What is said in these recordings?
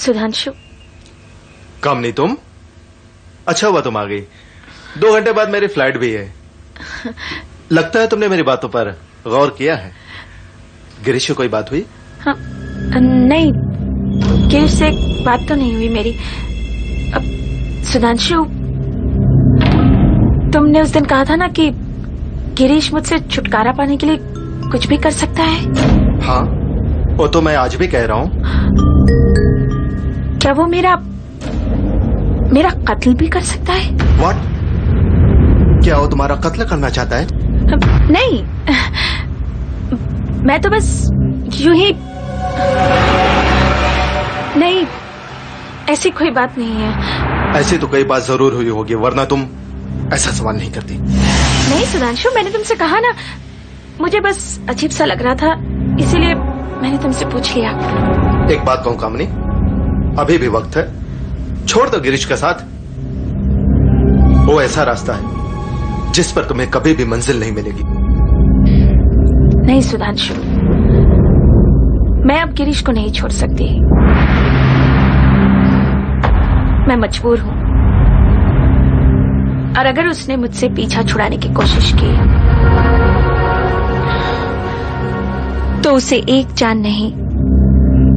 सुधांशु। कामनी तुम? अच्छा हुआ तुम आ गई। 2 घंटे बाद मेरी फ्लाइट भी है। लगता है तुमने मेरी बातों पर गौर किया है। गिरीश से कोई बात हुई? हाँ, नहीं, गिरीश से बात तो नहीं हुई मेरी। अब सुधांशु, तुमने उस दिन कहा था ना कि गिरीश मुझसे छुटकारा पाने के लिए कुछ भी कर सकता है। हाँ, वो तो मैं आज भी कह रहा हूँ। क्या वो मेरा कत्ल भी कर सकता है? What? क्या वो तुम्हारा कत्ल करना चाहता है? नहीं, मैं तो बस यूं ही। नहीं, ऐसी कोई बात नहीं है। ऐसी तो कई बात जरूर हुई होगी, वरना तुम ऐसा सवाल नहीं करती। नहीं सुधांशु, मैंने तुमसे कहा ना, मुझे बस अजीब सा लग रहा था, इसीलिए मैंने तुमसे पूछ लिया। एक बात कहूं कामनी, अभी भी वक्त है। छोड़ दो गिरीश का साथ। वो ऐसा रास्ता है जिस पर तुम्हें कभी भी मंजिल नहीं मिलेगी। नहीं सुधांशु, मैं अब गिरीश को नहीं छोड़ सकती। मैं मजबूर हूं, और अगर उसने मुझसे पीछा छुड़ाने की कोशिश की तो उसे एक जान नहीं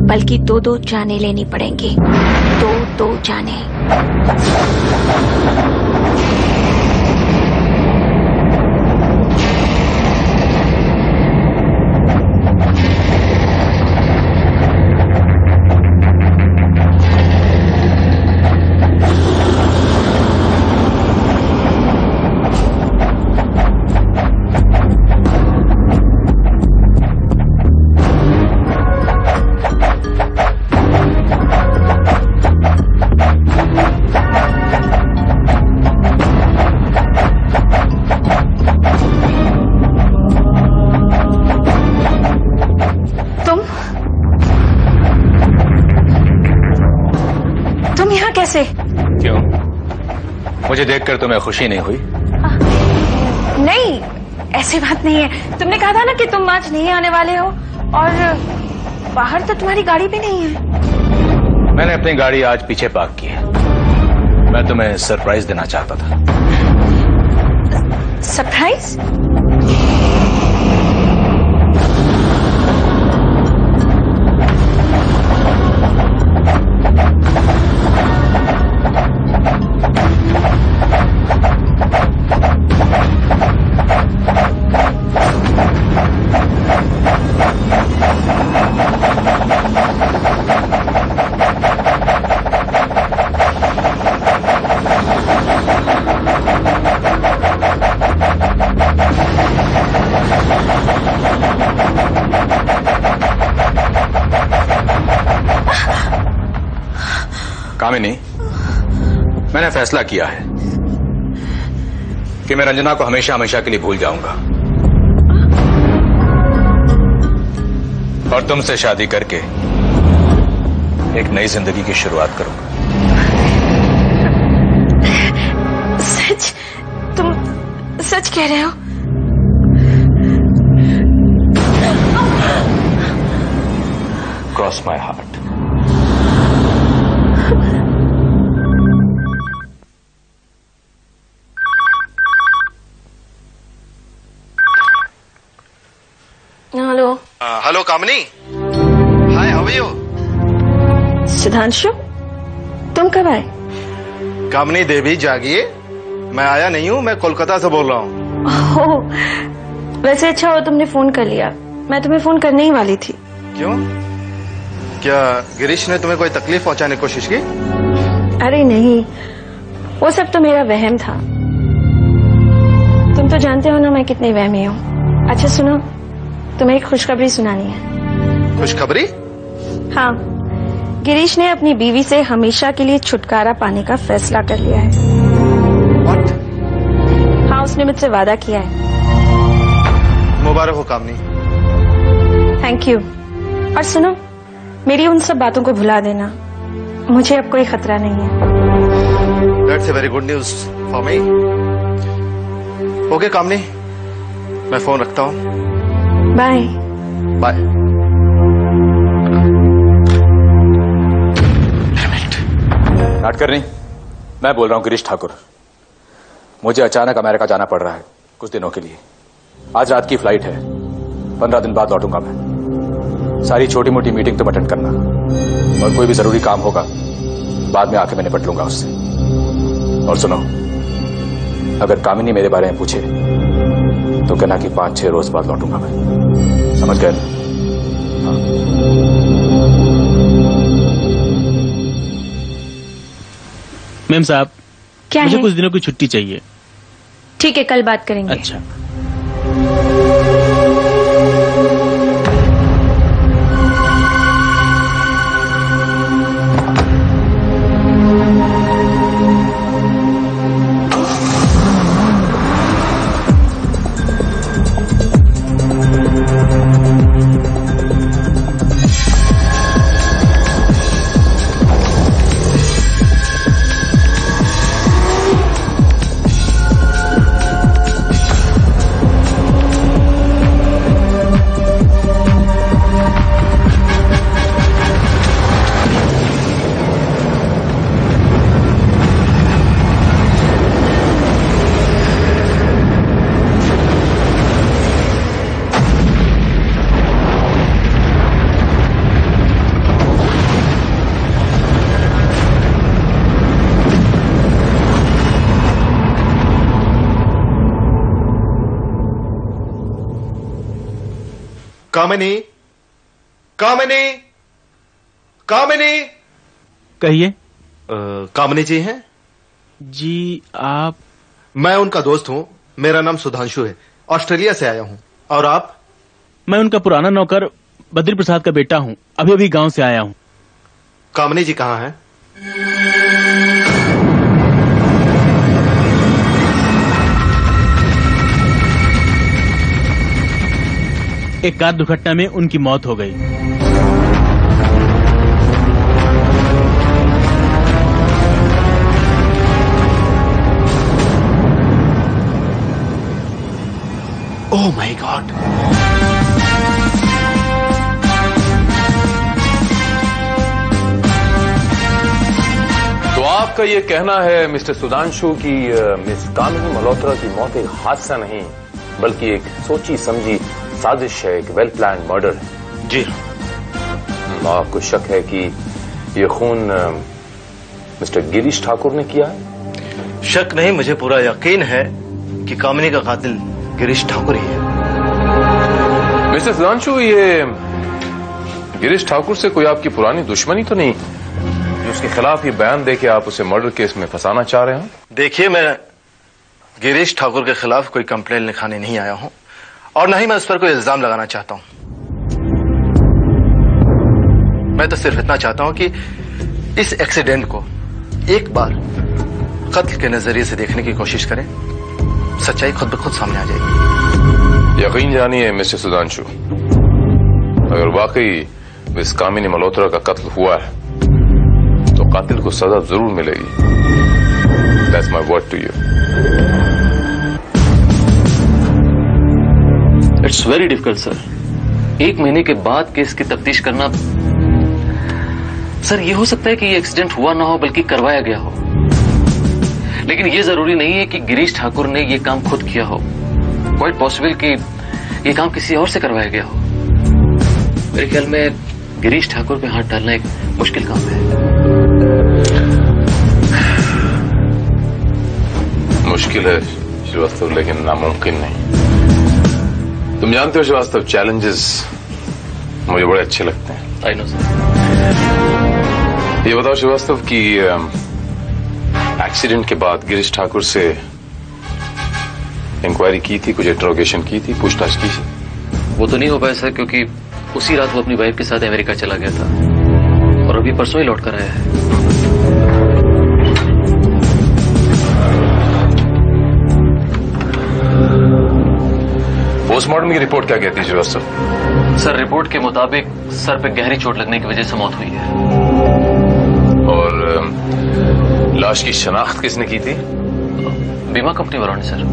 बल्कि 2-2 जानें लेनी पड़ेंगी। 2-2 जानें। कैसे? क्यों? मुझे देखकर तुम्हें खुशी नहीं हुई? नहीं, ऐसी बात नहीं है। तुमने कहा था ना कि तुम आज नहीं आने वाले हो, और बाहर तो तुम्हारी गाड़ी भी नहीं है। मैंने अपनी गाड़ी आज पीछे पार्क की है। मैं तुम्हें सरप्राइज देना चाहता था। सरप्राइज? कामिनी, मैंने फैसला किया है कि मैं रंजना को हमेशा हमेशा के लिए भूल जाऊंगा और तुमसे शादी करके एक नई जिंदगी की शुरुआत करूंगा। सच? तुम सच कह रहे हो? Cross my heart. Hello. Hello Kamni. Hi, how are you? Sudhanshu, तुम कब आए? कामनी देवी जागिए, मैं आया नहीं हूँ, मैं कोलकाता से बोल रहा हूँ। ओह, वैसे अच्छा हो तुमने फोन कर लिया, मैं तुम्हें फोन करने ही वाली थी। क्यों? क्या गिरीश ने तुम्हें कोई तकलीफ पहुंचाने की कोशिश की? अरे नहीं, वो सब तो मेरा वहम था। तुम तो जानते हो ना मैं कितनी वहमी हूँ। अच्छा सुनो, तुम्हें एक खुशखबरी सुनानी है। खुशखबरी? हाँ, गिरीश ने अपनी बीवी से हमेशा के लिए छुटकारा पाने का फैसला कर लिया है। What? हाँ, उसने मुझसे वादा किया है। मुबारक हो कामनी। Thank you. और सुनो, मेरी उन सब बातों को भुला देना, मुझे अब कोई खतरा नहीं है। That's a very good news for me. Okay Kamini, मैं फोन रखता हूँ। बाय। बाय। नाटकर्णी, मैं बोल रहा हूं गिरीश ठाकुर। मुझे अचानक अमेरिका जाना पड़ रहा है कुछ दिनों के लिए। आज रात की फ्लाइट है, 15 दिन बाद लौटूंगा मैं। सारी छोटी मोटी मीटिंग तो अटेंड करना, और कोई भी जरूरी काम होगा बाद में आके मैं निपट लूंगा उससे। और सुनो, अगर कामिनी मेरे बारे में पूछे तो कहना कि 5-6 रोज बाद लौटूंगा मैं। समझ गए? हाँ। मैम साहब, क्या मुझे है? कुछ दिनों की छुट्टी चाहिए। ठीक है, कल बात करेंगे। अच्छा। कामिनी, कामिनी, कामिनी। कहिए। कामिनी जी हैं? जी आप? मैं उनका दोस्त हूं। मेरा नाम सुधांशु है, ऑस्ट्रेलिया से आया हूं। और आप? मैं उनका पुराना नौकर बद्री प्रसाद का बेटा हूँ। अभी अभी गांव से आया हूँ। कामिनी जी कहाँ हैं? एक कार दुर्घटना में उनकी मौत हो गई। Oh my God. तो आपका ये कहना है मिस्टर सुधांशु की मिस कामिनी मल्होत्रा की मौत एक हादसा नहीं बल्कि एक सोची समझी साजिश है, एक वेल प्लान मर्डर है। जी। आपको शक है कि ये खून मिस्टर गिरीश ठाकुर ने किया है? शक नहीं, मुझे पूरा यकीन है कि कामिनी का कातिल गिरीश ठाकुर ही है। मिस्टर सुधांशु, ये गिरीश ठाकुर से कोई आपकी पुरानी दुश्मनी तो नहीं जो उसके खिलाफ ये बयान दे के आप उसे मर्डर केस में फंसाना चाह रहे हो? देखिए, मैं गिरीश ठाकुर के खिलाफ कोई कंप्लेंट लिखाने नहीं आया हूं और न ही मैं उस पर कोई इल्जाम लगाना चाहता हूं। मैं तो सिर्फ इतना चाहता हूं कि इस एक्सीडेंट को एक बार कत्ल के नजरिए से देखने की कोशिश करें। सच्चाई खुद ब खुद सामने आ जाएगी। यकीन जानिए मिस्टर सुधांशु, अगर वाकई मिस कामिनी मल्होत्रा का कत्ल हुआ है तो कातिल को सजा जरूर मिलेगी। That's my word to you. It's very difficult sir. 1 महीने के बाद केस की तफ्तीश करना। सर, ये हो सकता है कि ये एक्सीडेंट हुआ ना हो बल्कि करवाया गया हो, लेकिन ये जरूरी नहीं है कि गिरीश ठाकुर ने ये काम खुद किया हो। क्वाइट पॉसिबल कि ये काम किसी और से करवाया गया हो। मेरे ख्याल में गिरीश ठाकुर पे हाथ डालना एक मुश्किल काम है। मुश्किल है श्रीवास्तव, लेकिन नामुमकिन नहीं। तुम जानते हो श्रीवास्तव, चैलेंजेस मुझे बड़े अच्छे लगते हैं। I know sir. ये बताओ श्रीवास्तव कि एक्सीडेंट के बाद गिरीश ठाकुर से इंक्वायरी की थी, कुछ इंट्रोगेशन की थी, पूछताछ की थी? वो तो नहीं हो पाया सर, क्योंकि उसी रात वो अपनी वाइफ के साथ अमेरिका चला गया था और अभी परसों ही लौट कर आया है। पोस्टमार्टम की रिपोर्ट क्या कहती है श्रीवास्तव? सर, रिपोर्ट के मुताबिक सर पे गहरी चोट लगने की वजह से मौत हुई है। और लाश की शनाख्त किसने की थी? बीमा कंपनी वालों ने सर।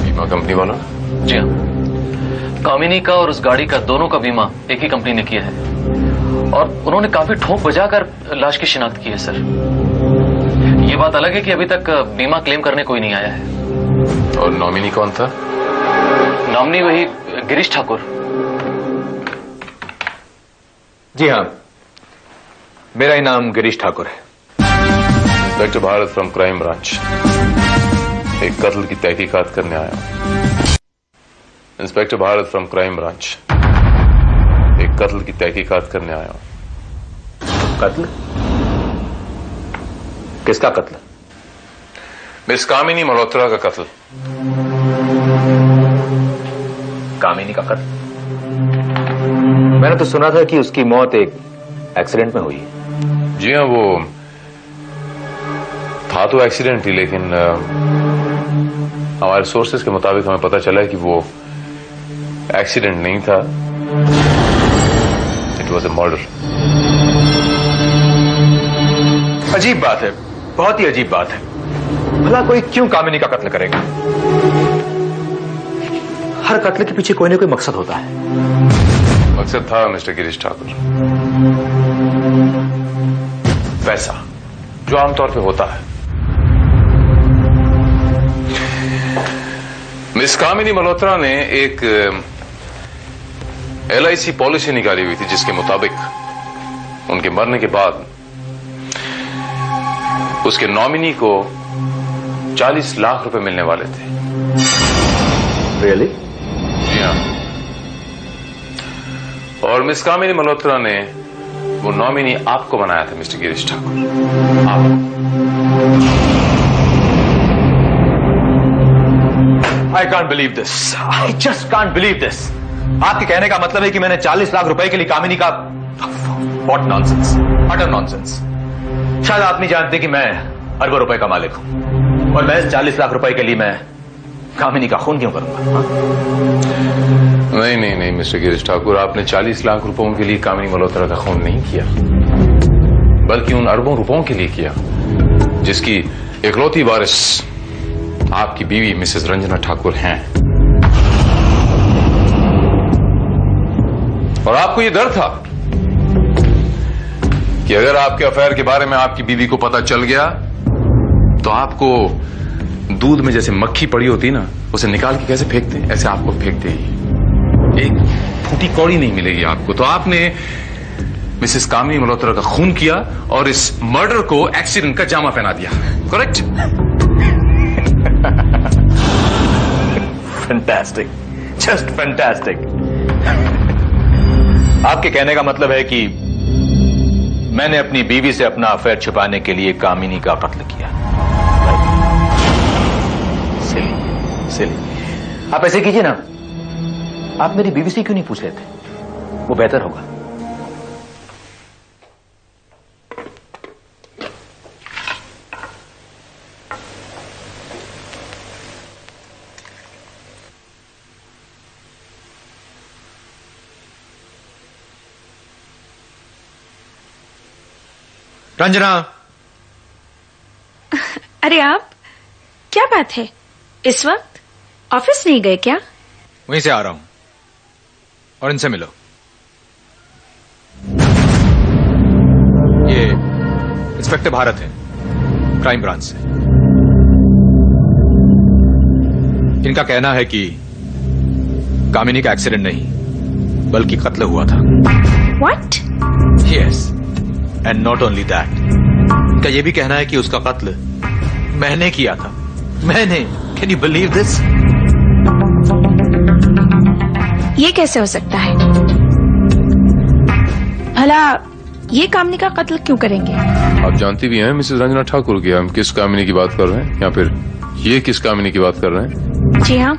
बीमा कंपनी वालों? जी हाँ, कामिनी का और उस गाड़ी का दोनों का बीमा एक ही कंपनी ने किया है और उन्होंने काफी ठोक बजाकर लाश की शिनाख्त की है सर। ये बात अलग है कि अभी तक बीमा क्लेम करने कोई नहीं आया है। और नॉमिनी कौन था? नॉमिनी वही गिरीश ठाकुर। जी हाँ, मेरा ही नाम गिरीश ठाकुर है। Inspector Bharat from crime branch, एक कत्ल की तहकीकात करने आया हूं। Inspector Bharat from crime branch, एक कत्ल की तहकीकात करने आया हूं। कत्ल? किसका कत्ल? मिस कामिनी मल्होत्रा का कत्ल। कामिनी का कत्ल? मैंने तो सुना था कि उसकी मौत एक एक्सीडेंट में हुई है। जी हाँ, वो था तो एक्सीडेंट ही, लेकिन हमारे सोर्सेज के मुताबिक हमें पता चला है कि वो एक्सीडेंट नहीं था, इट वॉज ए मर्डर। अजीब बात है, बहुत ही अजीब बात है। भला कोई क्यों कामिनी का कत्ल करेगा? हर कत्ल के पीछे कोई ना कोई मकसद होता है। मकसद था मिस्टर गिरीश ठाकुर, पैसा, जो आमतौर पे होता है। मिस कामिनी मल्होत्रा ने एक LIC पॉलिसी निकाली हुई थी जिसके मुताबिक उनके मरने के बाद उसके नॉमिनी को 40 लाख रुपए मिलने वाले थे। रियली? जी हाँ। और मिस कामिनी मल्होत्रा ने वो नॉमिनी आपको बनाया था मिस्टर गिरीश ठाकुर। आप I can't believe this, I just can't believe this. आपके कहने का मतलब है कि मैंने 40 लाख रुपए के लिए कामिनी का... व्हाट नॉनसेंस, अटर नॉनसेंस। शायद आप नहीं जानते कि मैं अरबों रुपए का मालिक हूं, और मैं 40 लाख रुपए के लिए मैं कामिनी का खून क्यों करूंगा? नहीं नहीं नहीं मिस्टर गिरीश ठाकुर, आपने 40 लाख रुपयों के लिए कामिनी मल्होत्रा का खून नहीं किया, बल्कि उन अरबों रुपयों के लिए किया जिसकी इकलौती वारिस आपकी बीवी मिसेस रंजना ठाकुर हैं। और आपको यह डर था कि अगर आपके अफेयर के बारे में आपकी बीवी को पता चल गया तो आपको दूध में जैसे मक्खी पड़ी होती ना, उसे निकाल के कैसे फेंकते हैं, ऐसे आपको फेंक देगी, एक फूटी कौड़ी नहीं मिलेगी आपको। तो आपने मिसेस कामिनी मल्होत्रा का खून किया और इस मर्डर को एक्सीडेंट का जामा पहना दिया। करेक्ट? Fantastic, just fantastic. आपके कहने का मतलब है कि मैंने अपनी बीवी से अपना अफेयर छुपाने के लिए कामिनी का कत्ल किया। सिली, सिली। आप ऐसे कीजिए ना, आप मेरी बीवी से क्यों नहीं पूछ लेते? वो बेहतर होगा। रंजना। अरे आप, क्या बात है, इस वक्त ऑफिस नहीं गए क्या? वहीं से आ रहा हूं, और इनसे मिलो। ये इंस्पेक्टर भारत है, क्राइम ब्रांच से। इनका कहना है कि कामिनी का एक्सीडेंट नहीं बल्कि कत्ल हुआ था। What? Yes, and not only that, इनका यह भी कहना है कि उसका कत्ल मैंने किया था। मैंने, कैन यू बिलीव दिस? ये कैसे हो सकता है? भला ये कामिनी का कत्ल क्यों करेंगे? आप जानती भी हैं मिसेस रंजना ठाकुर की हम किस कामिनी की बात कर रहे हैं, या फिर ये किस कामिनी की बात कर रहे हैं? जी हाँ,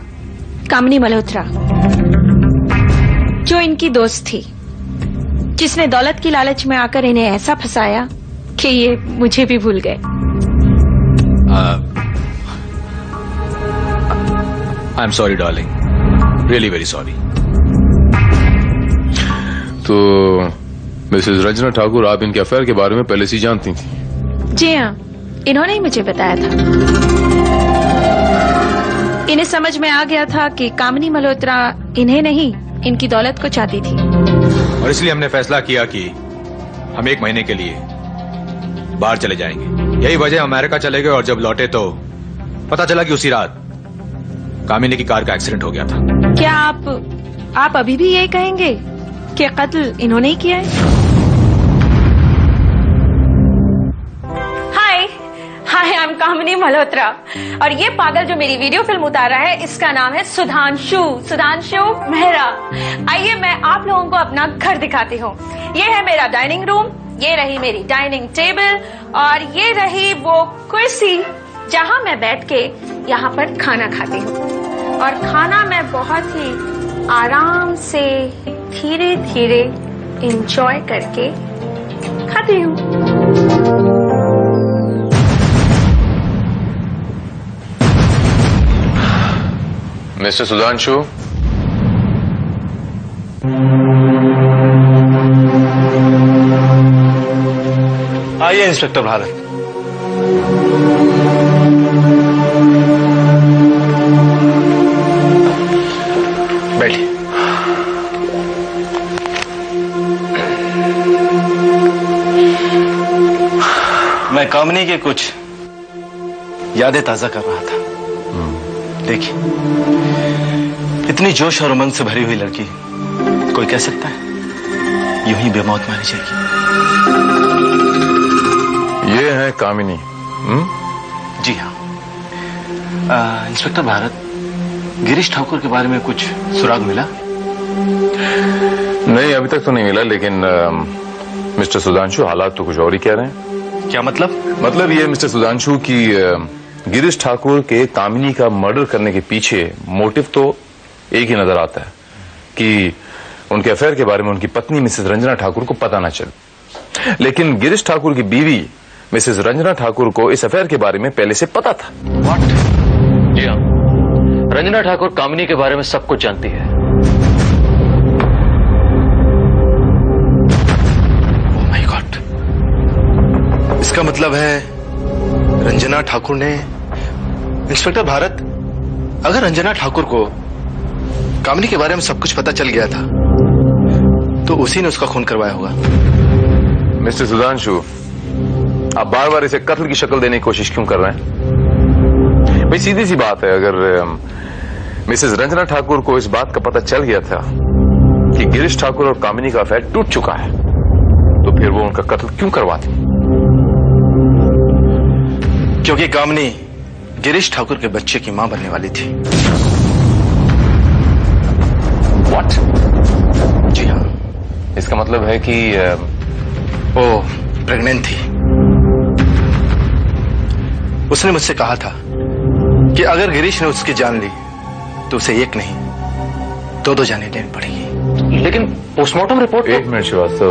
कामिनी मल्होत्रा, जो इनकी दोस्त थी, जिसने दौलत की लालच में आकर इन्हें ऐसा फंसाया कि ये मुझे भी भूल गए। I am sorry darling, really very sorry. तो मिसेस रंजना ठाकुर, आप इनके अफेयर के बारे में पहले से ही जानती थी? जी हाँ, इन्होंने ही मुझे बताया था। इन्हें समझ में आ गया था कि कामिनी मल्होत्रा इन्हें नहीं, इनकी दौलत को चाहती थी। और इसलिए हमने फैसला किया कि हम 1 महीने के लिए बाहर चले जाएंगे। यही वजह अमेरिका चले गए और जब लौटे तो पता चला कि उसी रात कामिनी की कार का एक्सीडेंट हो गया था। क्या आप अभी भी यही कहेंगे कि कत्ल इन्होंने ही किया है? हाय आई एम कामिनी मल्होत्रा और ये पागल जो मेरी वीडियो फिल्म उतार रहा है इसका नाम है सुधांशु मेहरा। आइए मैं आप लोगों को अपना घर दिखाती हूँ। ये है मेरा डाइनिंग रूम, ये रही मेरी डाइनिंग टेबल और ये रही वो कुर्सी जहाँ मैं बैठ के यहाँ पर खाना खाती हूँ। और खाना मैं बहुत ही आराम से धीरे धीरे एंजॉय करके खाती हूँ। मिस्टर सुधांशु, आइए इंस्पेक्टर भारत। बैठिए। मैं कामिनी के कुछ यादें ताजा कर रहा था। देखिए, इतनी जोश और उमंग से भरी हुई लड़की कोई कह सकता है यूं ही बेमौत मारी जाएगी? ये है कामिनी। जी हाँ। इंस्पेक्टर भारत, गिरीश ठाकुर के बारे में कुछ सुराग मिला? नहीं, अभी तक तो नहीं मिला, लेकिन मिस्टर सुधांशु हालात तो कुछ और ही कह रहे हैं। क्या मतलब? मतलब ये मिस्टर सुधांशु की गिरीश ठाकुर के कामिनी का मर्डर करने के पीछे मोटिव तो एक ही नजर आता है कि उनके अफेयर के बारे में उनकी पत्नी मिसेस रंजना ठाकुर को पता न चले। लेकिन गिरीश ठाकुर की बीवी मिसेस रंजना ठाकुर को इस अफेयर के बारे में पहले से पता था। व्हाट? जी हाँ, रंजना ठाकुर कामिनी के बारे में सब कुछ जानती है। ओह माय गॉड, इसका मतलब है रंजना ठाकुर ने। इंस्पेक्टर भारत, अगर रंजना ठाकुर को कामिनी के बारे में सब कुछ पता चल गया था तो उसी ने उसका खून करवाया होगा। मिस्टर सुधांशु, आप बार बार इसे कत्ल की शक्ल देने की कोशिश क्यों कर रहे हैं? भाई सीधी सी बात है, अगर मिसेस रंजना ठाकुर को इस बात का पता चल गया था कि गिरीश ठाकुर और कामिनी का अफेयर टूट चुका है तो फिर वो उनका कत्ल क्यों करवाती? क्योंकि कामिनी गिरीश ठाकुर के बच्चे की मां बनने वाली थी। व्हाट? जी हाँ। इसका मतलब है कि वो प्रेग्नेंट थी। उसने मुझसे कहा था कि अगर गिरीश ने उसकी जान ली तो उसे एक नहीं 2 जानें लेनी पड़ेगी। लेकिन पोस्टमार्टम रिपोर्ट। एक मिनट श्रीवास्तव,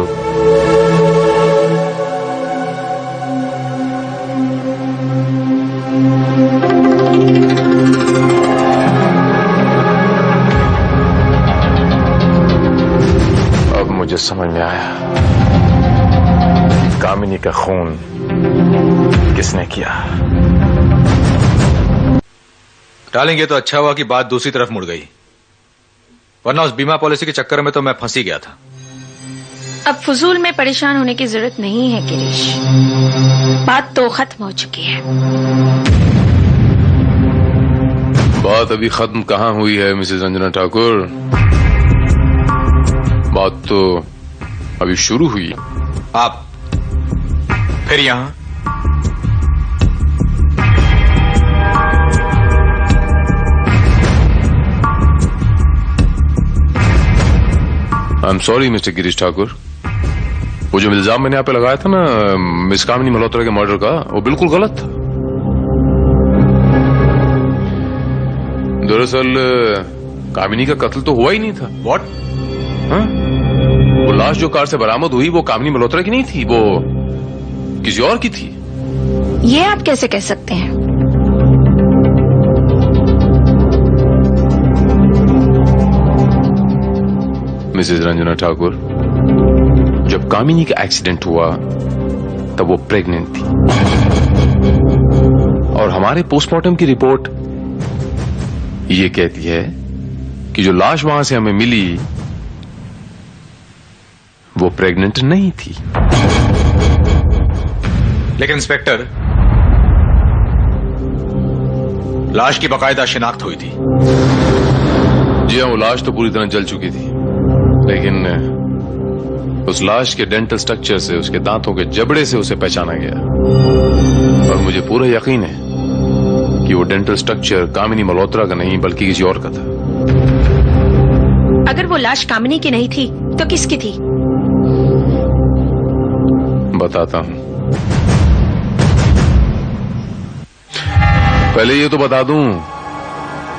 अब मुझे समझ में आया कामिनी का खून किसने किया। डालेंगे तो अच्छा हुआ कि बात दूसरी तरफ मुड़ गई, वरना उस बीमा पॉलिसी के चक्कर में तो मैं फंसी गया था। अब फजूल में परेशान होने की जरूरत नहीं है गिरीश, बात तो खत्म हो चुकी है। बात अभी खत्म कहाँ हुई है मिसेस रंजना ठाकुर, बात तो अभी शुरू हुई। आप फिर यहां? I am sorry mister Girish Thakur, वो जो इल्जाम मैंने आप पे लगाया था ना मिस कामिनी मल्होत्रा के मर्डर का, वो बिल्कुल गलत था। दरअसल कामिनी का कत्ल तो हुआ ही नहीं था। व्हाट? वो लाश जो कार से बरामद हुई वो कामिनी मल्होत्रा की नहीं थी, वो किसी और की थी। ये आप कैसे कह सकते हैं? मिसेस रंजना ठाकुर, जब कामिनी का एक्सीडेंट हुआ तब वो प्रेग्नेंट थी और हमारे पोस्टमार्टम की रिपोर्ट ये कहती है कि जो लाश वहां से हमें मिली वो प्रेग्नेंट नहीं थी। लेकिन इंस्पेक्टर, लाश की बकायदा शिनाख्त हुई थी। जी हाँ, वो लाश तो पूरी तरह जल चुकी थी, लेकिन उस लाश के डेंटल स्ट्रक्चर से, उसके दांतों के जबड़े से उसे पहचाना गया। और मुझे पूरा यकीन है कि वो डेंटल स्ट्रक्चर कामिनी मल्होत्रा का नहीं बल्कि किसी और का था। अगर वो लाश कामिनी की नहीं थी तो किसकी थी? बताता हूं। पहले ये तो बता दूं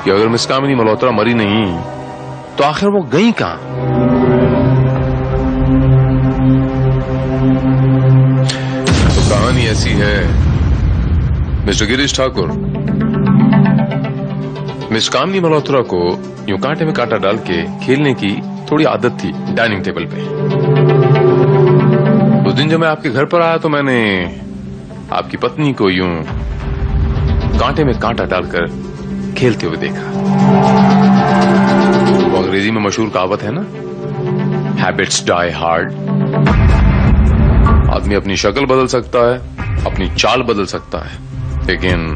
कि अगर मिस कामिनी मल्होत्रा मरी नहीं तो आखिर वो गई कहां? तो कहानी ऐसी है मिस्टर गिरीश ठाकुर, मिस कामिनी मल्होत्रा को यूं कांटे में कांटा डाल के खेलने की थोड़ी आदत थी डाइनिंग टेबल पे। उस दिन जब मैं आपके घर पर आया तो मैंने आपकी पत्नी को यूं कांटे में कांटा डालकर खेलते हुए देखा। वो अंग्रेजी में मशहूर कहावत है ना, हैबिट्स डाई हार्ड। आदमी अपनी शक्ल बदल सकता है, अपनी चाल बदल सकता है, लेकिन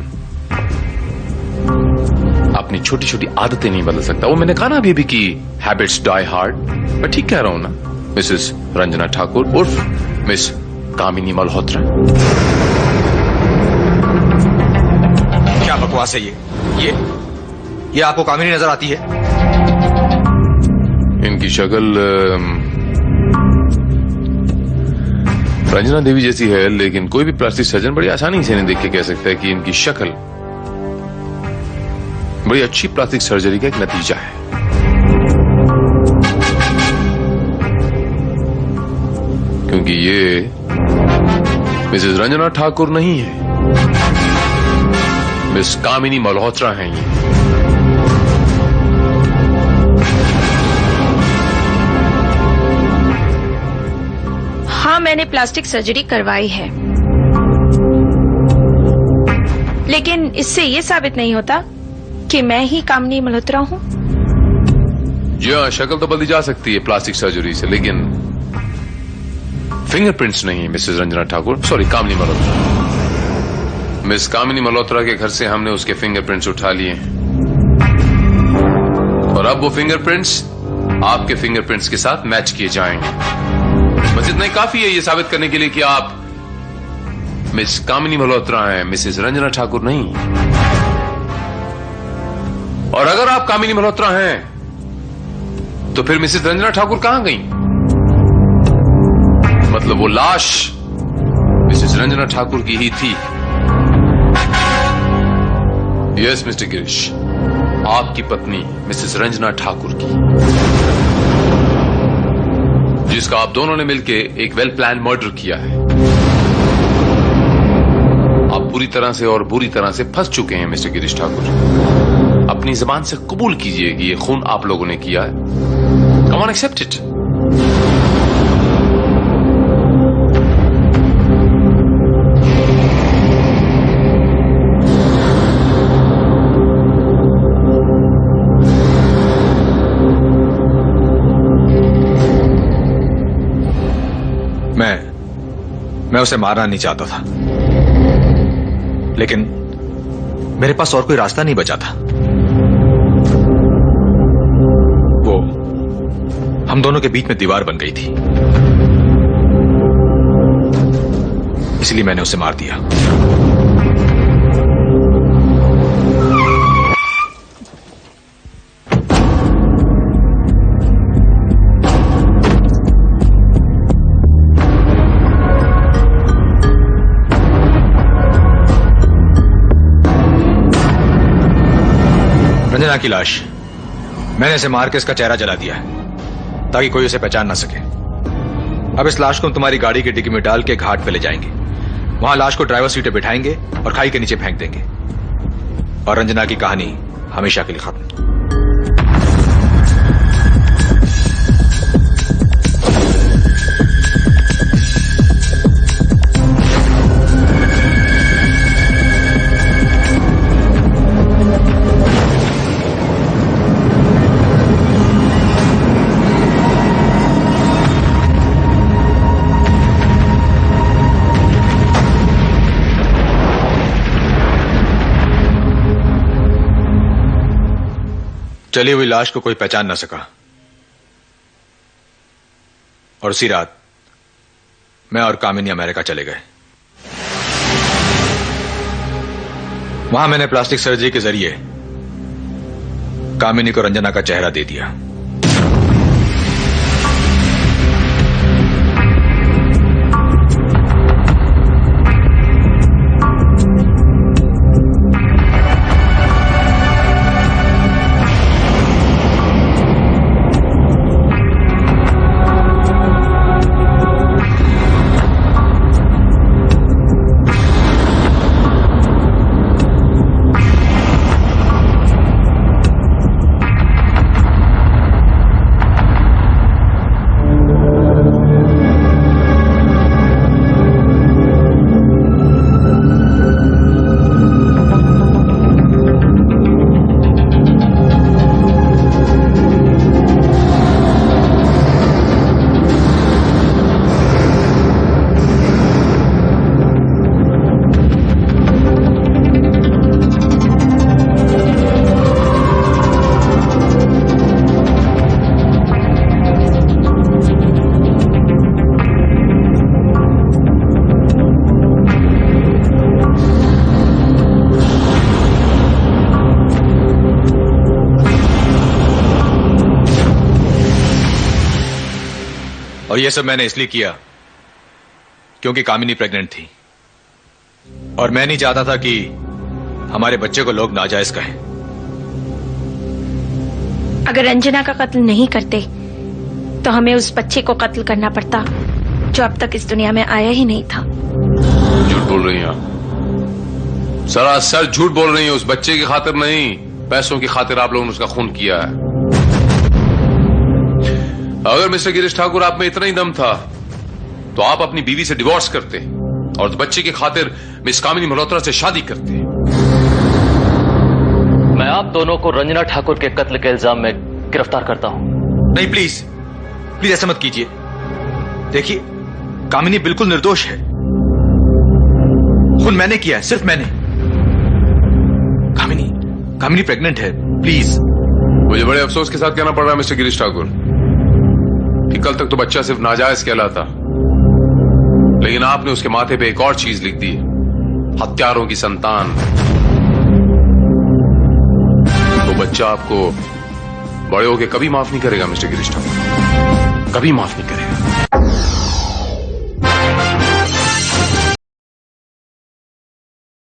अपनी छोटी छोटी आदतें नहीं बदल सकता। वो मैंने कहा ना अभी भी कि हैबिट्स डाई हार्ड। मैं ठीक कह रहा हूं ना मिसेस रंजना ठाकुर उर्फ मिस कामिनी मल्होत्रा? क्या बकवास है ये आपको कामिनी नजर आती है? इनकी शक्ल रंजना देवी जैसी है, लेकिन कोई भी प्लास्टिक सर्जन बड़ी आसानी से इन्हें देख के कह सकता है कि इनकी शक्ल बड़ी अच्छी प्लास्टिक सर्जरी का एक नतीजा है। क्योंकि ये मिसेस रंजना ठाकुर नहीं है, मिस कामिनी मल्होत्रा हैं ये। हाँ, मैंने प्लास्टिक सर्जरी करवाई है, लेकिन इससे ये साबित नहीं होता कि मैं ही कामिनी मल्होत्रा हूँ। जी हाँ, शक्ल तो बदली जा सकती है प्लास्टिक सर्जरी से, लेकिन फिंगरप्रिंट्स नहीं मिसेस रंजना ठाकुर, सॉरी कामिनी मल्होत्रा। मिस कामिनी मल्होत्रा के घर से हमने उसके फिंगरप्रिंट्स उठा लिए और अब वो फिंगरप्रिंट्स आपके फिंगरप्रिंट्स के साथ मैच किए जाएंगे। बस इतना ही काफी है ये साबित करने के लिए कि आप मिस कामिनी मल्होत्रा हैं, मिसेस रंजना ठाकुर नहीं। और अगर आप कामिनी मल्होत्रा हैं तो फिर मिसेस रंजना ठाकुर कहां गई? मतलब वो लाश मिसेस रंजना ठाकुर की ही थी। यस मिस्टर गिरीश, आपकी पत्नी मिसेस रंजना ठाकुर की, जिसका आप दोनों ने मिलकर एक वेल प्लान मर्डर किया है। आप पूरी तरह से और बुरी तरह से फंस चुके हैं मिस्टर गिरीश ठाकुर। अपनी जुबान से कबूल कीजिए कि ये खून आप लोगों ने किया है। Come on, accept it. मैं उसे मारना नहीं चाहता था, लेकिन मेरे पास और कोई रास्ता नहीं बचा था। वो हम दोनों के बीच में दीवार बन गई थी, इसलिए मैंने उसे मार दिया। रंजना की लाश मैंने इसे मार के इसका चेहरा जला दिया है ताकि कोई उसे पहचान ना सके। अब इस लाश को हम तुम्हारी गाड़ी की डिग्गी में डाल के घाट पे ले जाएंगे। वहां लाश को ड्राइवर सीट पे बिठाएंगे और खाई के नीचे फेंक देंगे, और रंजना की कहानी हमेशा के लिए खत्म। चली हुई लाश को कोई पहचान न सका और उसी रात मैं और कामिनी अमेरिका चले गए। वहां मैंने प्लास्टिक सर्जरी के जरिए कामिनी को रंजना का चेहरा दे दिया। और यह सब मैंने इसलिए किया क्योंकि कामिनी प्रेग्नेंट थी और मैं नहीं चाहता था कि हमारे बच्चे को लोग नाजायज कहें। अगर रंजना का कत्ल नहीं करते तो हमें उस बच्चे को कत्ल करना पड़ता जो अब तक इस दुनिया में आया ही नहीं था। झूठ बोल रही हैं आप, सरासर झूठ बोल रही हैं। उस बच्चे की खातिर नहीं, पैसों की खातिर आप लोगों ने उसका खून किया है। अगर मिस्टर गिरीश ठाकुर आप में इतना ही दम था तो आप अपनी बीवी से डिवोर्स करते और उस बच्चे की खातिर मिस कामिनी मल्होत्रा से शादी करते। मैं आप दोनों को रंजना ठाकुर के कत्ल के इल्जाम में गिरफ्तार करता हूं। नहीं, प्लीज प्लीज ऐसा मत कीजिए। देखिए, कामिनी बिल्कुल निर्दोष है। खून मैंने किया है, सिर्फ मैंने। कामिनी प्रेग्नेंट है। प्लीज। मुझे बड़े अफसोस के साथ कहना पड़ रहा है मिस्टर गिरीश ठाकुर कि कल तक तो बच्चा सिर्फ नाजायज कहलाता, लेकिन आपने उसके माथे पे एक और चीज लिख दी, हत्यारों की संतान। वो बच्चा आपको बड़े होके कभी माफ नहीं करेगा मिस्टर गिरीश ठाकुर, कभी माफ नहीं करेगा।